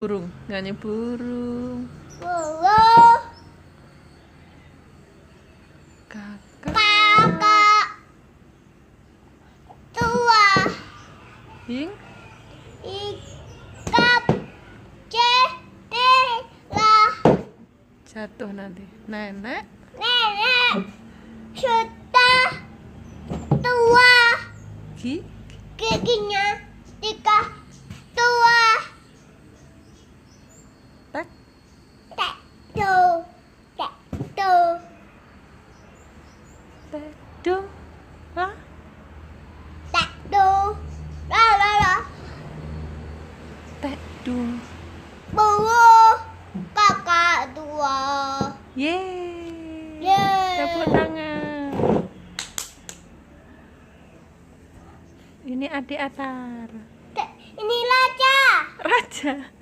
Burung, nyanyi burung. Burung. Kakak. Tua. Ikap. Jendela. Jatuh nanti. Nenek. Nenek. Sudah tua. Giginya 3 tua. Tek. Tek tuh. Tek tuh. Tedung. Lah. Tek tuh. La la la. Tedung. Burung. Kakak tua. Yeay. Yeay. Tepuk tangan. Ini adik Atar. Ini raja. Raja.